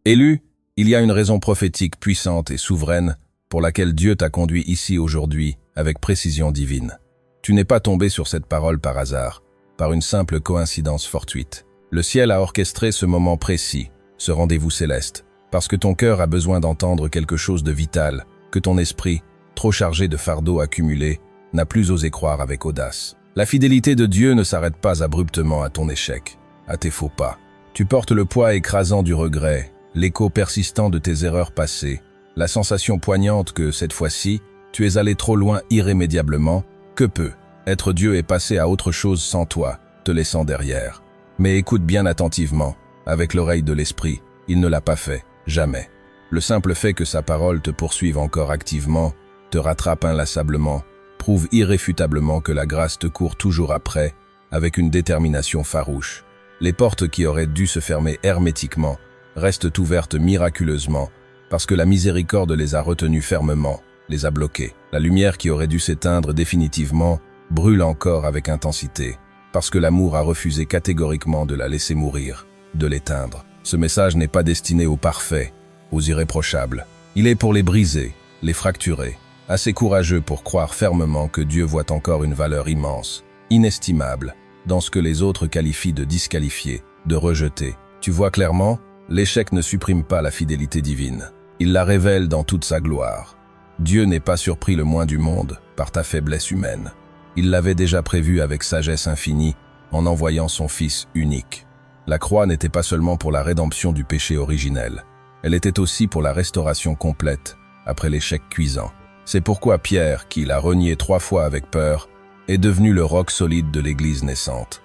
Élu, il y a une raison prophétique puissante et souveraine pour laquelle Dieu t'a conduit ici aujourd'hui avec précision divine. Tu n'es pas tombé sur cette parole par hasard, par une simple coïncidence fortuite. Le ciel a orchestré ce moment précis, ce rendez-vous céleste, parce que ton cœur a besoin d'entendre quelque chose de vital, que ton esprit, trop chargé de fardeaux accumulés, n'a plus osé croire avec audace. La fidélité de Dieu ne s'arrête pas abruptement à ton échec, à tes faux pas. Tu portes le poids écrasant du regret, l'écho persistant de tes erreurs passées, la sensation poignante que, cette fois-ci, tu es allé trop loin irrémédiablement, que peut. Être Dieu est passé à autre chose sans toi, te laissant derrière. Mais écoute bien attentivement, avec l'oreille de l'esprit, il ne l'a pas fait, jamais. Le simple fait que sa parole te poursuive encore activement, te rattrape inlassablement, prouve irréfutablement que la grâce te court toujours après, avec une détermination farouche. Les portes qui auraient dû se fermer hermétiquement restent ouvertes miraculeusement, parce que la miséricorde les a retenues fermement, les a bloquées. La lumière qui aurait dû s'éteindre définitivement brûle encore avec intensité, parce que l'amour a refusé catégoriquement de la laisser mourir, de l'éteindre. Ce message n'est pas destiné aux parfaits, aux irréprochables. Il est pour les brisés, les fracturés, assez courageux pour croire fermement que Dieu voit encore une valeur immense, inestimable, dans ce que les autres qualifient de disqualifié, de rejeté. Tu vois clairement, l'échec ne supprime pas la fidélité divine. Il la révèle dans toute sa gloire. Dieu n'est pas surpris le moins du monde par ta faiblesse humaine. Il l'avait déjà prévu avec sagesse infinie en envoyant son Fils unique. La croix n'était pas seulement pour la rédemption du péché originel, elle était aussi pour la restauration complète après l'échec cuisant. C'est pourquoi Pierre, qui l'a renié 3 fois avec peur, est devenu le roc solide de l'Église naissante.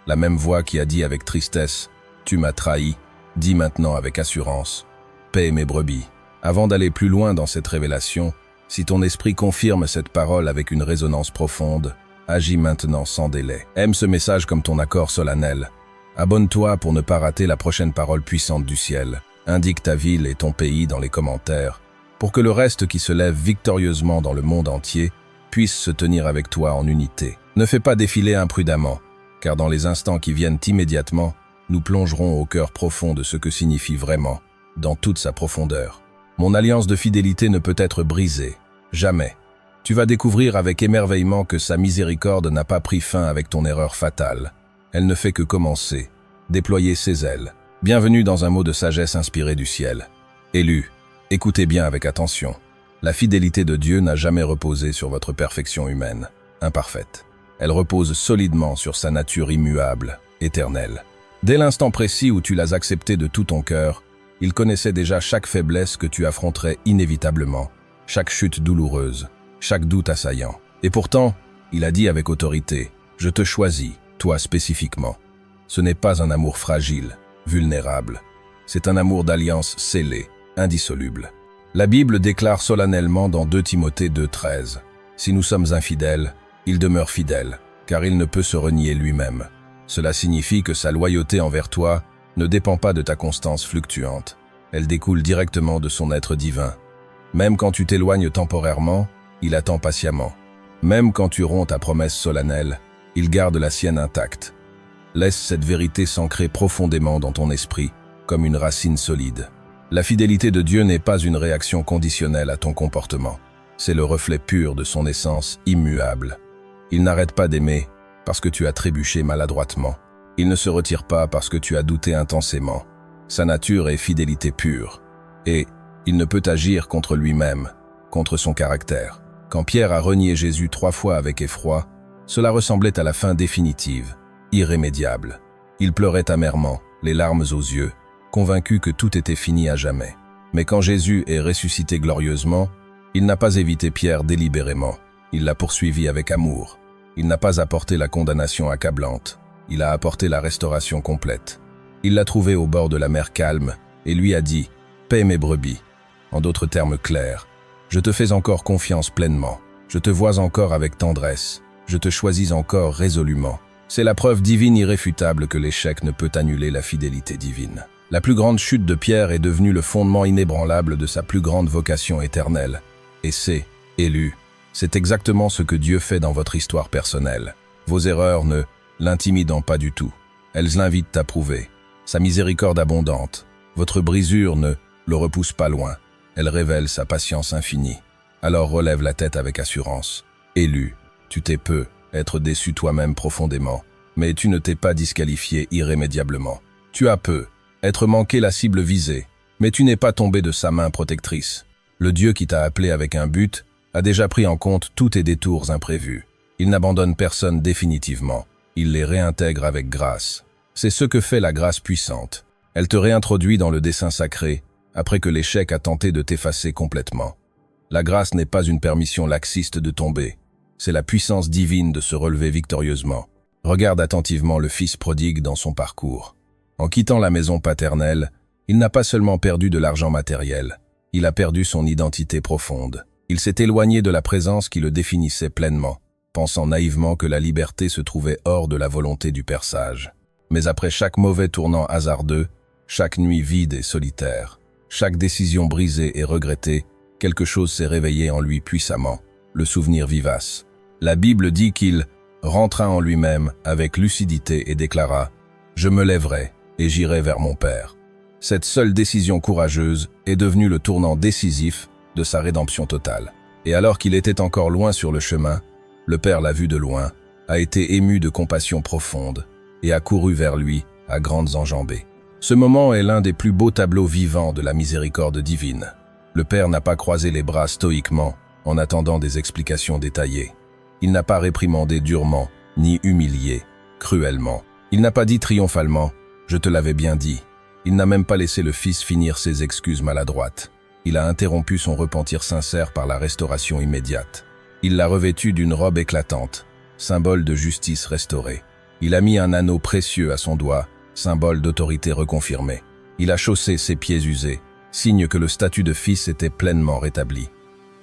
La même voix qui a dit avec tristesse « Tu m'as trahi », dit maintenant avec assurance « Paie mes brebis ». Avant d'aller plus loin dans cette révélation, si ton esprit confirme cette parole avec une résonance profonde, agis maintenant sans délai. Aime ce message comme ton accord solennel. Abonne-toi pour ne pas rater la prochaine parole puissante du ciel. Indique ta ville et ton pays dans les commentaires, pour que le reste qui se lève victorieusement dans le monde entier puisse se tenir avec toi en unité. Ne fais pas défiler imprudemment, car dans les instants qui viennent immédiatement, nous plongerons au cœur profond de ce que signifie vraiment, dans toute sa profondeur. Mon alliance de fidélité ne peut être brisée, jamais. Tu vas découvrir avec émerveillement que sa miséricorde n'a pas pris fin avec ton erreur fatale. Elle ne fait que commencer, déployer ses ailes. Bienvenue dans un mot de sagesse inspiré du ciel. Élu, écoutez bien avec attention. La fidélité de Dieu n'a jamais reposé sur votre perfection humaine, imparfaite. Elle repose solidement sur sa nature immuable, éternelle. Dès l'instant précis où tu l'as accepté de tout ton cœur, il connaissait déjà chaque faiblesse que tu affronterais inévitablement, chaque chute douloureuse, chaque doute assaillant. Et pourtant, il a dit avec autorité, « Je te choisis, toi spécifiquement. » Ce n'est pas un amour fragile, vulnérable. C'est un amour d'alliance scellé, indissoluble. La Bible déclare solennellement dans 2 Timothée 2,13 « Si nous sommes infidèles, il demeure fidèle, car il ne peut se renier lui-même. » Cela signifie que sa loyauté envers toi ne dépend pas de ta constance fluctuante. Elle découle directement de son être divin. Même quand tu t'éloignes temporairement, il attend patiemment. Même quand tu romps ta promesse solennelle, il garde la sienne intacte. Laisse cette vérité s'ancrer profondément dans ton esprit, comme une racine solide. La fidélité de Dieu n'est pas une réaction conditionnelle à ton comportement. C'est le reflet pur de son essence immuable. Il n'arrête pas d'aimer parce que tu as trébuché maladroitement. Il ne se retire pas parce que tu as douté intensément. Sa nature est fidélité pure. Et il ne peut agir contre lui-même, contre son caractère. Quand Pierre a renié Jésus 3 fois avec effroi, cela ressemblait à la fin définitive, irrémédiable. Il pleurait amèrement, les larmes aux yeux, convaincu que tout était fini à jamais. Mais quand Jésus est ressuscité glorieusement, il n'a pas évité Pierre délibérément. Il l'a poursuivi avec amour. Il n'a pas apporté la condamnation accablante. Il a apporté la restauration complète. Il l'a trouvé au bord de la mer calme et lui a dit « Paie mes brebis ». En d'autres termes clairs, « Je te fais encore confiance pleinement. Je te vois encore avec tendresse. Je te choisis encore résolument. » C'est la preuve divine irréfutable que l'échec ne peut annuler la fidélité divine. La plus grande chute de Pierre est devenue le fondement inébranlable de sa plus grande vocation éternelle. Et c'est, élu, c'est exactement ce que Dieu fait dans votre histoire personnelle. Vos erreurs ne l'intimidant pas du tout. Elles l'invitent à prouver sa miséricorde abondante, Votre brisure ne le repousse pas loin. Elle révèle sa patience infinie. Alors relève la tête avec assurance. Élu, tu t'es peu, être déçu toi-même profondément, mais tu ne t'es pas disqualifié irrémédiablement. Tu as peu, être manqué la cible visée, mais tu n'es pas tombé de sa main protectrice. Le Dieu qui t'a appelé avec un but a déjà pris en compte tous tes détours imprévus. Il n'abandonne personne définitivement. Il les réintègre avec grâce. C'est ce que fait la grâce puissante. Elle te réintroduit dans le dessein sacré, après que l'échec a tenté de t'effacer complètement. La grâce n'est pas une permission laxiste de tomber. C'est la puissance divine de se relever victorieusement. Regarde attentivement le fils prodigue dans son parcours. En quittant la maison paternelle, il n'a pas seulement perdu de l'argent matériel, il a perdu son identité profonde. Il s'est éloigné de la présence qui le définissait pleinement, pensant naïvement que la liberté se trouvait hors de la volonté du Père sage. Mais après chaque mauvais tournant hasardeux, chaque nuit vide et solitaire, chaque décision brisée et regrettée, quelque chose s'est réveillé en lui puissamment, le souvenir vivace. La Bible dit qu'il rentra en lui-même avec lucidité et déclara « Je me lèverai et j'irai vers mon Père ». Cette seule décision courageuse est devenue le tournant décisif de sa rédemption totale. Et alors qu'il était encore loin sur le chemin, le Père l'a vu de loin, a été ému de compassion profonde et a couru vers lui à grandes enjambées. Ce moment est l'un des plus beaux tableaux vivants de la miséricorde divine. Le Père n'a pas croisé les bras stoïquement en attendant des explications détaillées. Il n'a pas réprimandé durement, ni humilié, cruellement. Il n'a pas dit triomphalement « Je te l'avais bien dit ». Il n'a même pas laissé le Fils finir ses excuses maladroites. Il a interrompu son repentir sincère par la restauration immédiate. Il l'a revêtu d'une robe éclatante, symbole de justice restaurée. Il a mis un anneau précieux à son doigt, symbole d'autorité reconfirmée. Il a chaussé ses pieds usés, signe que le statut de fils était pleinement rétabli.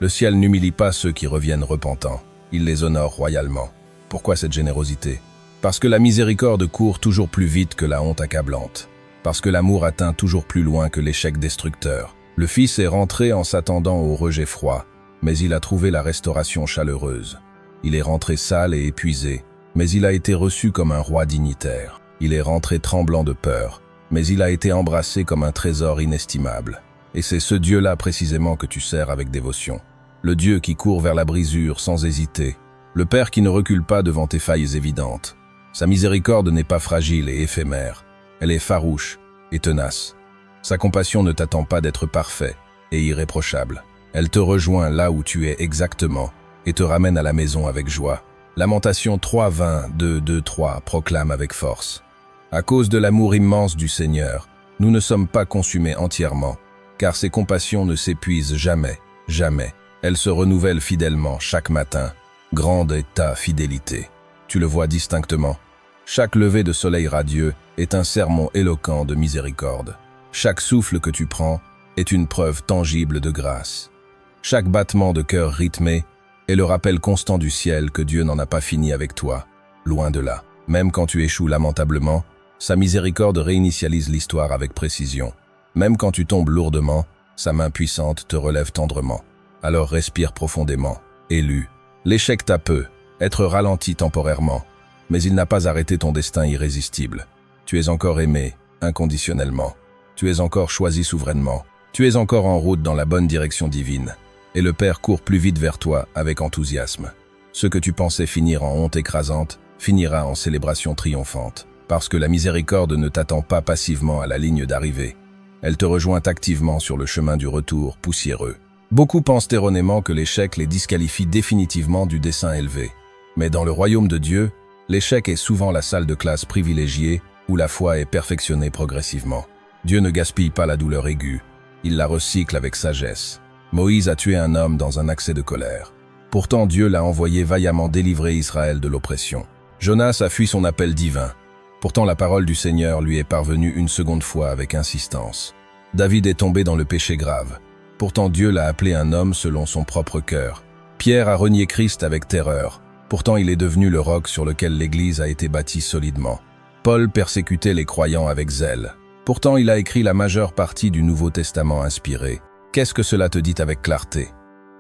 Le ciel n'humilie pas ceux qui reviennent repentants. Il les honore royalement. Pourquoi cette générosité? Parce que la miséricorde court toujours plus vite que la honte accablante. Parce que l'amour atteint toujours plus loin que l'échec destructeur. Le Fils est rentré en s'attendant au rejet froid, mais il a trouvé la restauration chaleureuse. Il est rentré sale et épuisé, mais il a été reçu comme un roi dignitaire. Il est rentré tremblant de peur, mais il a été embrassé comme un trésor inestimable. Et c'est ce Dieu-là précisément que tu sers avec dévotion. Le Dieu qui court vers la brisure sans hésiter. Le Père qui ne recule pas devant tes failles évidentes. Sa miséricorde n'est pas fragile et éphémère. Elle est farouche et tenace. Sa compassion ne t'attend pas d'être parfait et irréprochable. Elle te rejoint là où tu es exactement et te ramène à la maison avec joie. Lamentation 3:20, 2:3 proclame avec force. À cause de l'amour immense du Seigneur, nous ne sommes pas consumés entièrement, car ses compassions ne s'épuisent jamais, jamais. Elles se renouvellent fidèlement chaque matin. Grande est ta fidélité. Tu le vois distinctement. Chaque lever de soleil radieux est un sermon éloquent de miséricorde. Chaque souffle que tu prends est une preuve tangible de grâce. Chaque battement de cœur rythmé est le rappel constant du ciel que Dieu n'en a pas fini avec toi, loin de là. Même quand tu échoues lamentablement, sa miséricorde réinitialise l'histoire avec précision. Même quand tu tombes lourdement, sa main puissante te relève tendrement. Alors respire profondément, élu. L'échec t'a peu, être ralenti temporairement, mais il n'a pas arrêté ton destin irrésistible. Tu es encore aimé, inconditionnellement. Tu es encore choisi souverainement. Tu es encore en route dans la bonne direction divine. Et le Père court plus vite vers toi avec enthousiasme. Ce que tu pensais finir en honte écrasante, finira en célébration triomphante. Parce que la miséricorde ne t'attend pas passivement à la ligne d'arrivée. Elle te rejoint activement sur le chemin du retour poussiéreux. Beaucoup pensent erronément que l'échec les disqualifie définitivement du dessein élevé. Mais dans le royaume de Dieu, l'échec est souvent la salle de classe privilégiée où la foi est perfectionnée progressivement. Dieu ne gaspille pas la douleur aiguë, il la recycle avec sagesse. Moïse a tué un homme dans un accès de colère. Pourtant Dieu l'a envoyé vaillamment délivrer Israël de l'oppression. Jonas a fui son appel divin. Pourtant la parole du Seigneur lui est parvenue une seconde fois avec insistance. David est tombé dans le péché grave. Pourtant Dieu l'a appelé un homme selon son propre cœur. Pierre a renié Christ avec terreur. Pourtant il est devenu le roc sur lequel l'Église a été bâtie solidement. Paul persécutait les croyants avec zèle. Pourtant il a écrit la majeure partie du Nouveau Testament inspiré. Qu'est-ce que cela te dit avec clarté?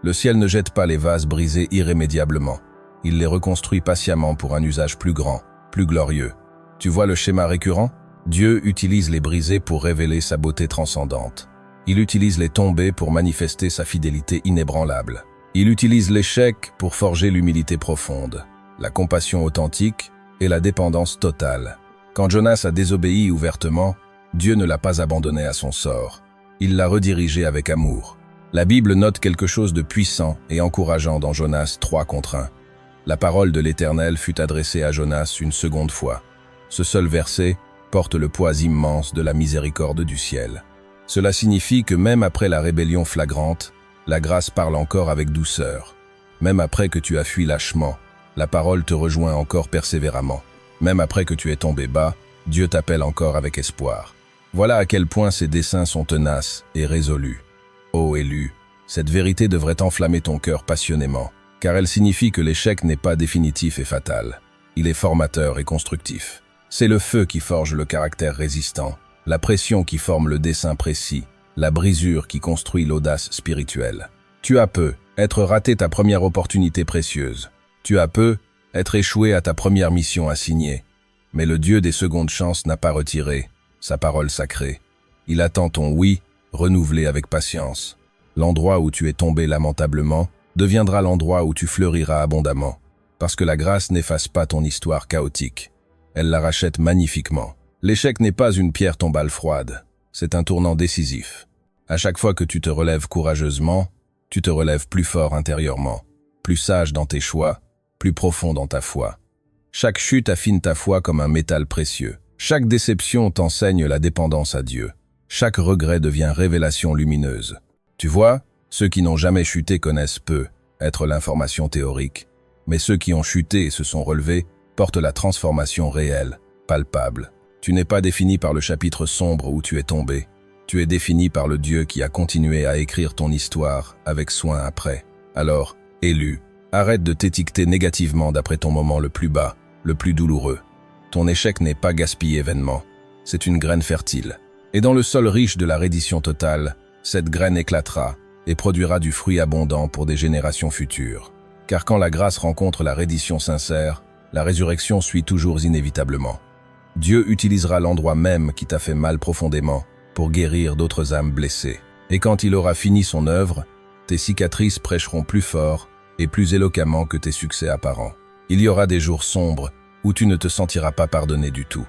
Le ciel ne jette pas les vases brisés irrémédiablement. Il les reconstruit patiemment pour un usage plus grand, plus glorieux. Tu vois le schéma récurrent? Dieu utilise les brisés pour révéler sa beauté transcendante. Il utilise les tombés pour manifester sa fidélité inébranlable. Il utilise l'échec pour forger l'humilité profonde, la compassion authentique et la dépendance totale. Quand Jonas a désobéi ouvertement, Dieu ne l'a pas abandonné à son sort. Il l'a redirigé avec amour. La Bible note quelque chose de puissant et encourageant dans Jonas 3:1. La parole de l'Éternel fut adressée à Jonas une seconde fois. Ce seul verset porte le poids immense de la miséricorde du ciel. Cela signifie que même après la rébellion flagrante, la grâce parle encore avec douceur. Même après que tu as fui lâchement, la parole te rejoint encore persévéramment. Même après que tu es tombé bas, Dieu t'appelle encore avec espoir. Voilà à quel point ces desseins sont tenaces et résolus. Ô élu, cette vérité devrait enflammer ton cœur passionnément, car elle signifie que l'échec n'est pas définitif et fatal. Il est formateur et constructif. C'est le feu qui forge le caractère résistant, la pression qui forme le dessein précis, la brisure qui construit l'audace spirituelle. Tu as peu, être raté ta première opportunité précieuse. Tu as peu, être échoué à ta première mission assignée. Mais le Dieu des secondes chances n'a pas retiré sa parole sacrée. Il attend ton oui, renouvelé avec patience. L'endroit où tu es tombé lamentablement deviendra l'endroit où tu fleuriras abondamment, parce que la grâce n'efface pas ton histoire chaotique. Elle la rachète magnifiquement. L'échec n'est pas une pierre tombale froide, c'est un tournant décisif. À chaque fois que tu te relèves courageusement, tu te relèves plus fort intérieurement, plus sage dans tes choix, plus profond dans ta foi. Chaque chute affine ta foi comme un métal précieux. Chaque déception t'enseigne la dépendance à Dieu. Chaque regret devient révélation lumineuse. Tu vois, ceux qui n'ont jamais chuté connaissent peu, être l'information théorique. Mais ceux qui ont chuté et se sont relevés portent la transformation réelle, palpable. Tu n'es pas défini par le chapitre sombre où tu es tombé. Tu es défini par le Dieu qui a continué à écrire ton histoire avec soin après. Alors, élu, arrête de t'étiqueter négativement d'après ton moment le plus bas, le plus douloureux. Ton échec n'est pas gaspillé vainement. C'est une graine fertile. Et dans le sol riche de la reddition totale, cette graine éclatera et produira du fruit abondant pour des générations futures. Car quand la grâce rencontre la reddition sincère, la résurrection suit toujours inévitablement. Dieu utilisera l'endroit même qui t'a fait mal profondément pour guérir d'autres âmes blessées. Et quand il aura fini son œuvre, tes cicatrices prêcheront plus fort et plus éloquemment que tes succès apparents. Il y aura des jours sombres où tu ne te sentiras pas pardonné du tout.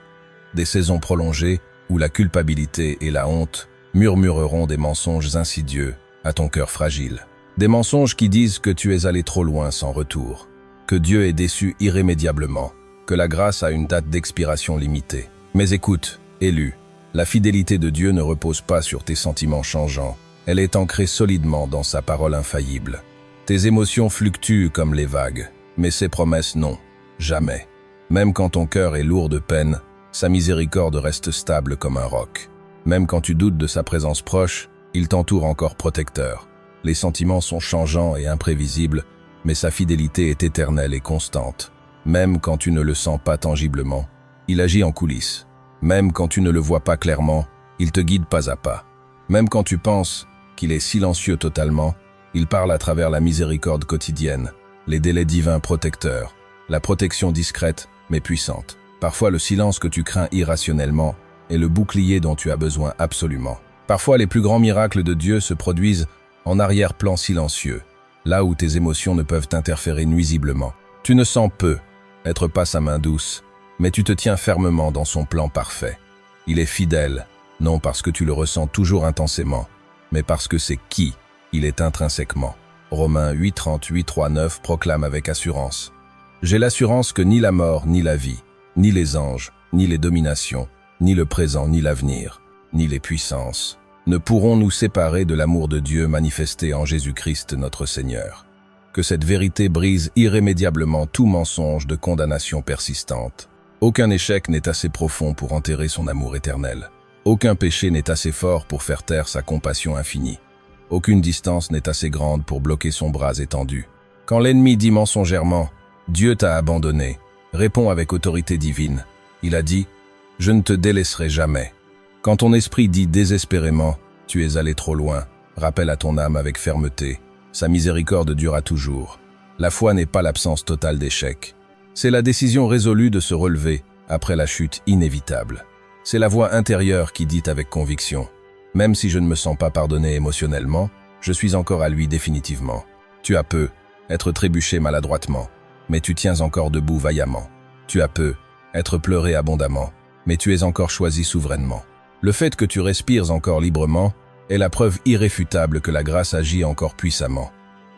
Des saisons prolongées où la culpabilité et la honte murmureront des mensonges insidieux à ton cœur fragile. Des mensonges qui disent que tu es allé trop loin sans retour, que Dieu est déçu irrémédiablement, que la grâce a une date d'expiration limitée. Mais écoute, élu, la fidélité de Dieu ne repose pas sur tes sentiments changeants, elle est ancrée solidement dans sa parole infaillible. Tes émotions fluctuent comme les vagues, mais ses promesses non, jamais. Même quand ton cœur est lourd de peine, sa miséricorde reste stable comme un roc. Même quand tu doutes de sa présence proche, il t'entoure encore protecteur. Les sentiments sont changeants et imprévisibles, mais sa fidélité est éternelle et constante. Même quand tu ne le sens pas tangiblement, il agit en coulisses. Même quand tu ne le vois pas clairement, il te guide pas à pas. Même quand tu penses qu'il est silencieux totalement, il parle à travers la miséricorde quotidienne, les délais divins protecteurs, la protection discrète mais puissante. Parfois le silence que tu crains irrationnellement est le bouclier dont tu as besoin absolument. Parfois les plus grands miracles de Dieu se produisent en arrière-plan silencieux, là où tes émotions ne peuvent interférer nuisiblement. Tu ne sens peu être pas sa main douce, mais tu te tiens fermement dans son plan parfait. Il est fidèle, non parce que tu le ressens toujours intensément, mais parce que c'est qui il est intrinsèquement. Romains 8:38-39 proclame avec assurance. J'ai l'assurance que ni la mort, ni la vie, ni les anges, ni les dominations, ni le présent, ni l'avenir, ni les puissances, ne pourront nous séparer de l'amour de Dieu manifesté en Jésus-Christ notre Seigneur. Que cette vérité brise irrémédiablement tout mensonge de condamnation persistante. Aucun échec n'est assez profond pour enterrer son amour éternel. Aucun péché n'est assez fort pour faire taire sa compassion infinie. Aucune distance n'est assez grande pour bloquer son bras étendu. Quand l'ennemi dit mensongèrement « Dieu t'a abandonné », réponds avec autorité divine. Il a dit « Je ne te délaisserai jamais ». Quand ton esprit dit désespérément « Tu es allé trop loin », rappelle à ton âme avec fermeté « Sa miséricorde durera toujours ». La foi n'est pas l'absence totale d'échec. C'est la décision résolue de se relever après la chute inévitable. C'est la voix intérieure qui dit avec conviction « Même si je ne me sens pas pardonné émotionnellement, je suis encore à lui définitivement. Tu as peu, être trébuché maladroitement, mais tu tiens encore debout vaillamment. Tu as peu, être pleuré abondamment, mais tu es encore choisi souverainement. Le fait que tu respires encore librement est la preuve irréfutable que la grâce agit encore puissamment.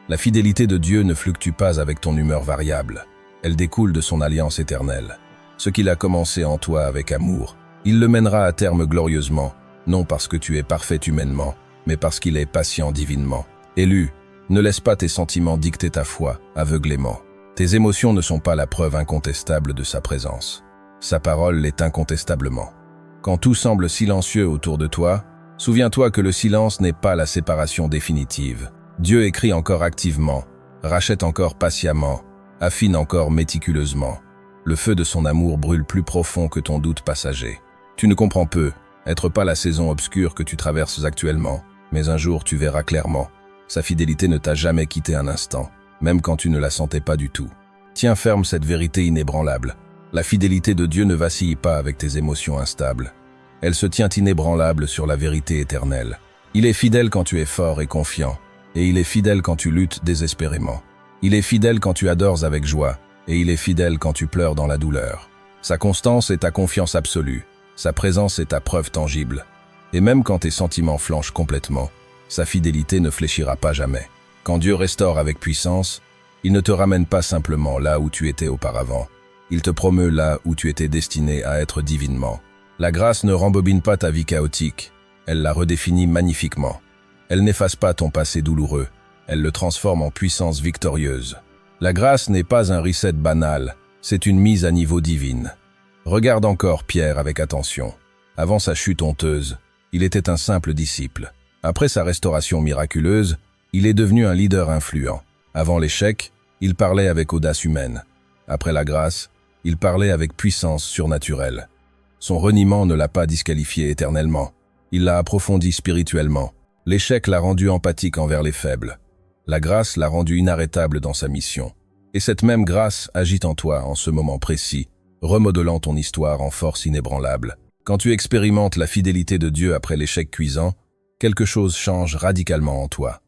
La fidélité de Dieu ne fluctue pas avec ton humeur variable. Elle découle de son alliance éternelle. Ce qu'il a commencé en toi avec amour, il le mènera à terme glorieusement, non parce que tu es parfait humainement, mais parce qu'il est patient divinement. Élu, ne laisse pas tes sentiments dicter ta foi aveuglément. Tes émotions ne sont pas la preuve incontestable de sa présence. Sa parole l'est incontestablement. Quand tout semble silencieux autour de toi, souviens-toi que le silence n'est pas la séparation définitive. Dieu écrit encore activement, rachète encore patiemment, affine encore méticuleusement. Le feu de son amour brûle plus profond que ton doute passager. Tu ne comprends peu, être pas la saison obscure que tu traverses actuellement, mais un jour tu verras clairement. Sa fidélité ne t'a jamais quitté un instant, même quand tu ne la sentais pas du tout. Tiens ferme cette vérité inébranlable. La fidélité de Dieu ne vacille pas avec tes émotions instables. Elle se tient inébranlable sur la vérité éternelle. Il est fidèle quand tu es fort et confiant, et il est fidèle quand tu luttes désespérément. Il est fidèle quand tu adores avec joie, et il est fidèle quand tu pleures dans la douleur. Sa constance est ta confiance absolue, sa présence est ta preuve tangible. Et même quand tes sentiments flanchent complètement, sa fidélité ne fléchira pas jamais. Quand Dieu restaure avec puissance, il ne te ramène pas simplement là où tu étais auparavant. Il te promeut là où tu étais destiné à être divinement. La grâce ne rembobine pas ta vie chaotique, elle la redéfinit magnifiquement. Elle n'efface pas ton passé douloureux, elle le transforme en puissance victorieuse. La grâce n'est pas un reset banal, c'est une mise à niveau divine. Regarde encore Pierre avec attention. Avant sa chute honteuse, il était un simple disciple. Après sa restauration miraculeuse, il est devenu un leader influent. Avant l'échec, il parlait avec audace humaine. Après la grâce, il parlait avec puissance surnaturelle. Son reniement ne l'a pas disqualifié éternellement. Il l'a approfondi spirituellement. L'échec l'a rendu empathique envers les faibles. La grâce l'a rendu inarrêtable dans sa mission. Et cette même grâce agit en toi en ce moment précis, remodelant ton histoire en force inébranlable. Quand tu expérimentes la fidélité de Dieu après l'échec cuisant, quelque chose change radicalement en toi.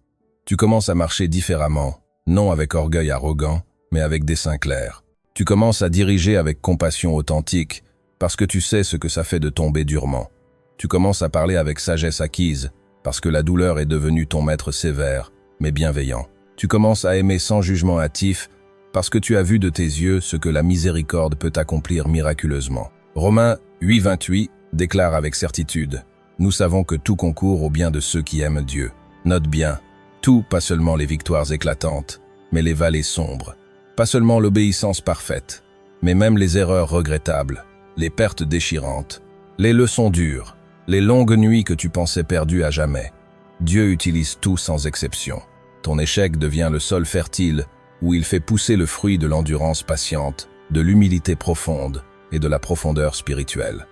Tu commences à marcher différemment, non avec orgueil arrogant, mais avec dessein clair. Tu commences à diriger avec compassion authentique, parce que tu sais ce que ça fait de tomber durement. Tu commences à parler avec sagesse acquise, parce que la douleur est devenue ton maître sévère, mais bienveillant. Tu commences à aimer sans jugement hâtif, parce que tu as vu de tes yeux ce que la miséricorde peut accomplir miraculeusement. Romains 8:28 déclare avec certitude « Nous savons que tout concourt au bien de ceux qui aiment Dieu. » Note bien, tout, pas seulement les victoires éclatantes, mais les vallées sombres. Pas seulement l'obéissance parfaite, mais même les erreurs regrettables, les pertes déchirantes, les leçons dures, les longues nuits que tu pensais perdues à jamais. Dieu utilise tout sans exception. Ton échec devient le sol fertile où il fait pousser le fruit de l'endurance patiente, de l'humilité profonde et de la profondeur spirituelle.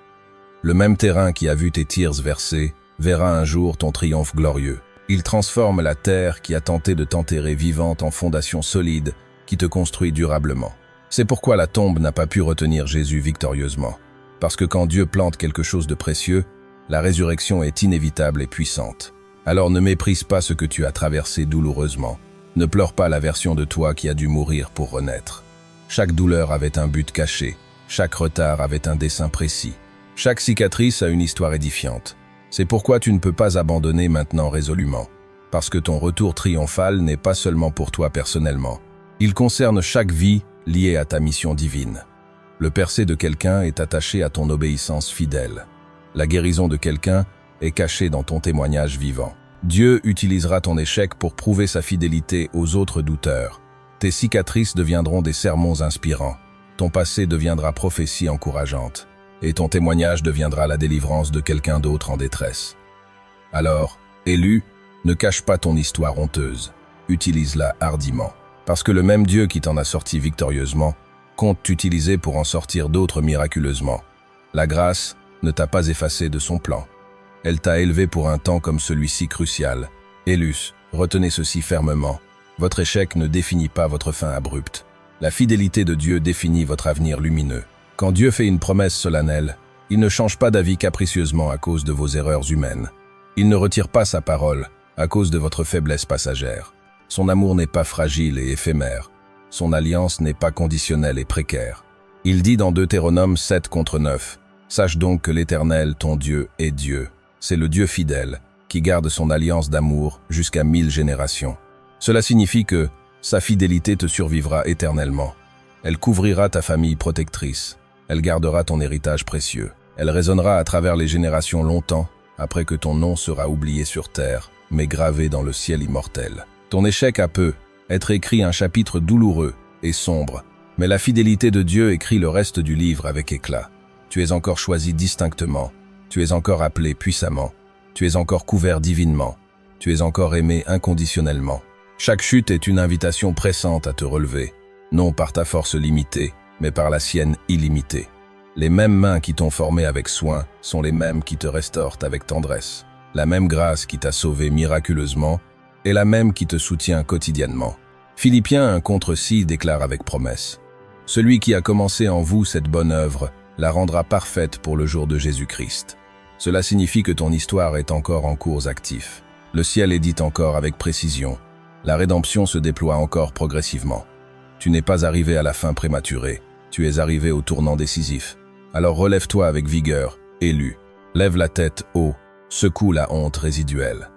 Le même terrain qui a vu tes tirs versés verra un jour ton triomphe glorieux. Il transforme la terre qui a tenté de t'enterrer vivante en fondation solide qui te construit durablement. C'est pourquoi la tombe n'a pas pu retenir Jésus victorieusement. Parce que quand Dieu plante quelque chose de précieux, la résurrection est inévitable et puissante. Alors ne méprise pas ce que tu as traversé douloureusement. Ne pleure pas la version de toi qui a dû mourir pour renaître. Chaque douleur avait un but caché. Chaque retard avait un dessein précis. Chaque cicatrice a une histoire édifiante. C'est pourquoi tu ne peux pas abandonner maintenant résolument. Parce que ton retour triomphal n'est pas seulement pour toi personnellement. Il concerne chaque vie liée à ta mission divine. Le percé de quelqu'un est attaché à ton obéissance fidèle. La guérison de quelqu'un est cachée dans ton témoignage vivant. Dieu utilisera ton échec pour prouver sa fidélité aux autres douteurs. Tes cicatrices deviendront des sermons inspirants. Ton passé deviendra prophétie encourageante. Et ton témoignage deviendra la délivrance de quelqu'un d'autre en détresse. Alors, élu, ne cache pas ton histoire honteuse. Utilise-la hardiment. Parce que le même Dieu qui t'en a sorti victorieusement compte t'utiliser pour en sortir d'autres miraculeusement. La grâce ne t'a pas effacé de son plan. Elle t'a élevé pour un temps comme celui-ci crucial. Élus, retenez ceci fermement. Votre échec ne définit pas votre fin abrupte. La fidélité de Dieu définit votre avenir lumineux. Quand Dieu fait une promesse solennelle, Il ne change pas d'avis capricieusement à cause de vos erreurs humaines. Il ne retire pas sa parole à cause de votre faiblesse passagère. Son amour n'est pas fragile et éphémère. Son alliance n'est pas conditionnelle et précaire. Il dit dans Deutéronome 7:9, « Sache donc que l'Éternel, ton Dieu, est Dieu. C'est le Dieu fidèle, qui garde son alliance d'amour jusqu'à 1000 générations. » Cela signifie que sa fidélité te survivra éternellement. Elle couvrira ta famille protectrice. Elle gardera ton héritage précieux. Elle résonnera à travers les générations longtemps après que ton nom sera oublié sur terre, mais gravé dans le ciel immortel. Ton échec a peut être écrit un chapitre douloureux et sombre, mais la fidélité de Dieu écrit le reste du livre avec éclat. Tu es encore choisi distinctement, tu es encore appelé puissamment, tu es encore couvert divinement, tu es encore aimé inconditionnellement. Chaque chute est une invitation pressante à te relever, non par ta force limitée, mais par la sienne illimitée. Les mêmes mains qui t'ont formé avec soin sont les mêmes qui te restaurent avec tendresse. La même grâce qui t'a sauvé miraculeusement est la même qui te soutient quotidiennement. Philippiens 1:6 déclare avec promesse, « Celui qui a commencé en vous cette bonne œuvre la rendra parfaite pour le jour de Jésus-Christ. » Cela signifie que ton histoire est encore en cours actif. Le ciel édite encore avec précision. La rédemption se déploie encore progressivement. Tu n'es pas arrivé à la fin prématurée, tu es arrivé au tournant décisif. Alors relève-toi avec vigueur, élu. Lève la tête haut, secoue la honte résiduelle.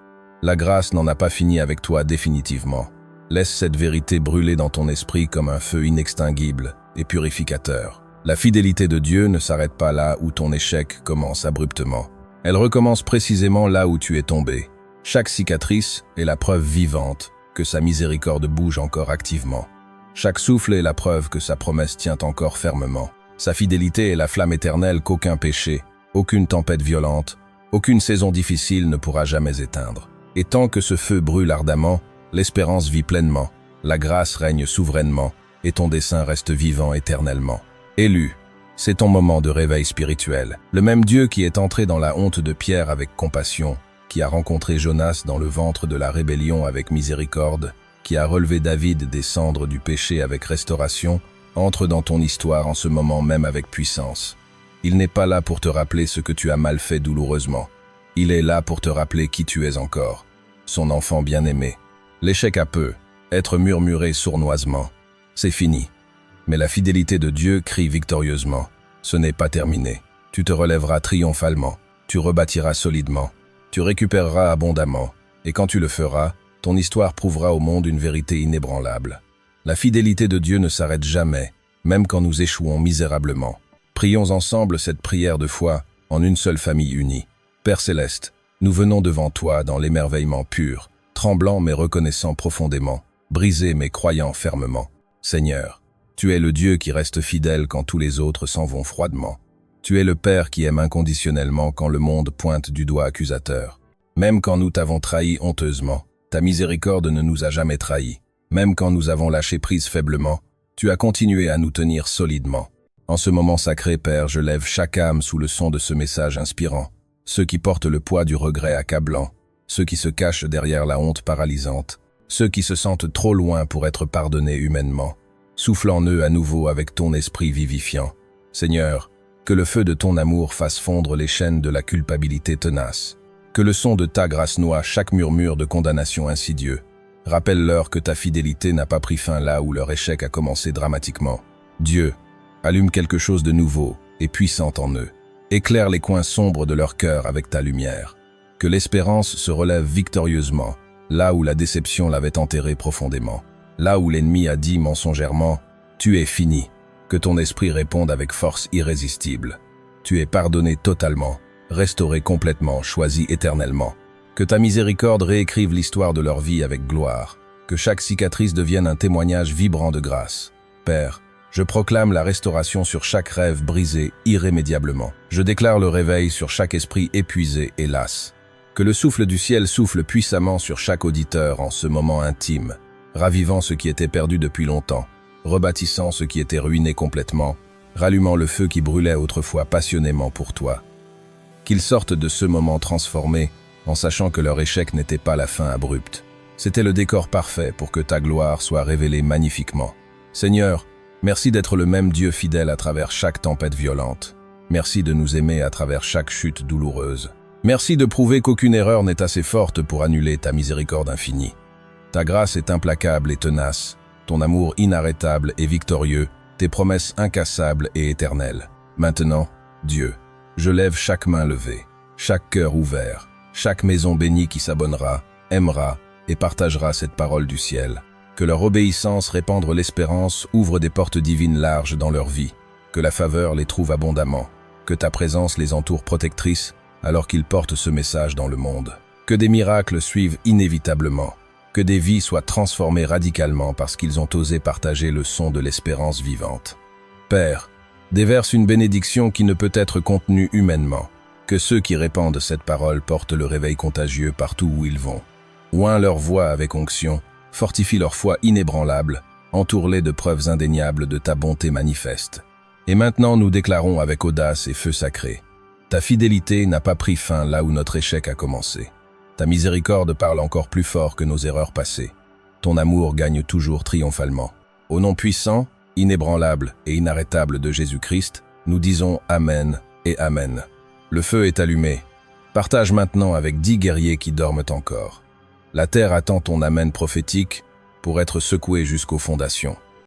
La grâce n'en a pas fini avec toi définitivement. Laisse cette vérité brûler dans ton esprit comme un feu inextinguible et purificateur. La fidélité de Dieu ne s'arrête pas là où ton échec commence abruptement. Elle recommence précisément là où tu es tombé. Chaque cicatrice est la preuve vivante que sa miséricorde bouge encore activement. Chaque souffle est la preuve que sa promesse tient encore fermement. Sa fidélité est la flamme éternelle qu'aucun péché, aucune tempête violente, aucune saison difficile ne pourra jamais éteindre. Et tant que ce feu brûle ardemment, l'espérance vit pleinement, la grâce règne souverainement, et ton dessein reste vivant éternellement. Élu, c'est ton moment de réveil spirituel. Le même Dieu qui est entré dans la honte de Pierre avec compassion, qui a rencontré Jonas dans le ventre de la rébellion avec miséricorde, qui a relevé David des cendres du péché avec restauration, entre dans ton histoire en ce moment même avec puissance. Il n'est pas là pour te rappeler ce que tu as mal fait douloureusement. Il est là pour te rappeler qui tu es encore, son enfant bien-aimé. L'échec a peu être murmuré sournoisement. C'est fini. Mais la fidélité de Dieu crie victorieusement. Ce n'est pas terminé. Tu te relèveras triomphalement. Tu rebâtiras solidement. Tu récupéreras abondamment. Et quand tu le feras, ton histoire prouvera au monde une vérité inébranlable. La fidélité de Dieu ne s'arrête jamais, même quand nous échouons misérablement. Prions ensemble cette prière de foi en une seule famille unie. Père céleste, nous venons devant toi dans l'émerveillement pur, tremblant mais reconnaissant profondément, brisé mais croyant fermement. Seigneur, tu es le Dieu qui reste fidèle quand tous les autres s'en vont froidement. Tu es le Père qui aime inconditionnellement quand le monde pointe du doigt accusateur. Même quand nous t'avons trahi honteusement, ta miséricorde ne nous a jamais trahis. Même quand nous avons lâché prise faiblement, tu as continué à nous tenir solidement. En ce moment sacré, Père, je lève chaque âme sous le son de ce message inspirant. Ceux qui portent le poids du regret accablant, ceux qui se cachent derrière la honte paralysante, ceux qui se sentent trop loin pour être pardonnés humainement. Souffle en eux à nouveau avec ton esprit vivifiant. Seigneur, que le feu de ton amour fasse fondre les chaînes de la culpabilité tenace. Que le son de ta grâce noie chaque murmure de condamnation insidieux. Rappelle-leur que ta fidélité n'a pas pris fin là où leur échec a commencé dramatiquement. Dieu, allume quelque chose de nouveau et puissant en eux. Éclaire les coins sombres de leur cœur avec ta lumière. Que l'espérance se relève victorieusement, là où la déception l'avait enterré profondément. Là où l'ennemi a dit mensongèrement « Tu es fini », que ton esprit réponde avec force irrésistible. Tu es pardonné totalement, restauré complètement, choisi éternellement. Que ta miséricorde réécrive l'histoire de leur vie avec gloire. Que chaque cicatrice devienne un témoignage vibrant de grâce. Père, je proclame la restauration sur chaque rêve brisé irrémédiablement. Je déclare le réveil sur chaque esprit épuisé et las. Que le souffle du ciel souffle puissamment sur chaque auditeur en ce moment intime, ravivant ce qui était perdu depuis longtemps, rebâtissant ce qui était ruiné complètement, rallumant le feu qui brûlait autrefois passionnément pour toi. Qu'ils sortent de ce moment transformés, en sachant que leur échec n'était pas la fin abrupte. C'était le décor parfait pour que ta gloire soit révélée magnifiquement. Seigneur, merci d'être le même Dieu fidèle à travers chaque tempête violente. Merci de nous aimer à travers chaque chute douloureuse. Merci de prouver qu'aucune erreur n'est assez forte pour annuler ta miséricorde infinie. Ta grâce est implacable et tenace, ton amour inarrêtable et victorieux, tes promesses incassables et éternelles. Maintenant, Dieu, je lève chaque main levée, chaque cœur ouvert, chaque maison bénie qui s'abonnera, aimera et partagera cette parole du ciel. Que leur obéissance répandre l'espérance ouvre des portes divines larges dans leur vie, que la faveur les trouve abondamment, que ta présence les entoure protectrices alors qu'ils portent ce message dans le monde. Que des miracles suivent inévitablement, que des vies soient transformées radicalement parce qu'ils ont osé partager le son de l'espérance vivante. Père, déverse une bénédiction qui ne peut être contenue humainement, que ceux qui répandent cette parole portent le réveil contagieux partout où ils vont. Oins leur voix avec onction, fortifie leur foi inébranlable, entoure-les de preuves indéniables de ta bonté manifeste. Et maintenant nous déclarons avec audace et feu sacré: ta fidélité n'a pas pris fin là où notre échec a commencé. Ta miséricorde parle encore plus fort que nos erreurs passées. Ton amour gagne toujours triomphalement. Au nom puissant, inébranlable et inarrêtable de Jésus-Christ, nous disons Amen et Amen. Le feu est allumé. Partage maintenant avec 10 guerriers qui dorment encore. La terre attend ton Amen prophétique pour être secouée jusqu'aux fondations.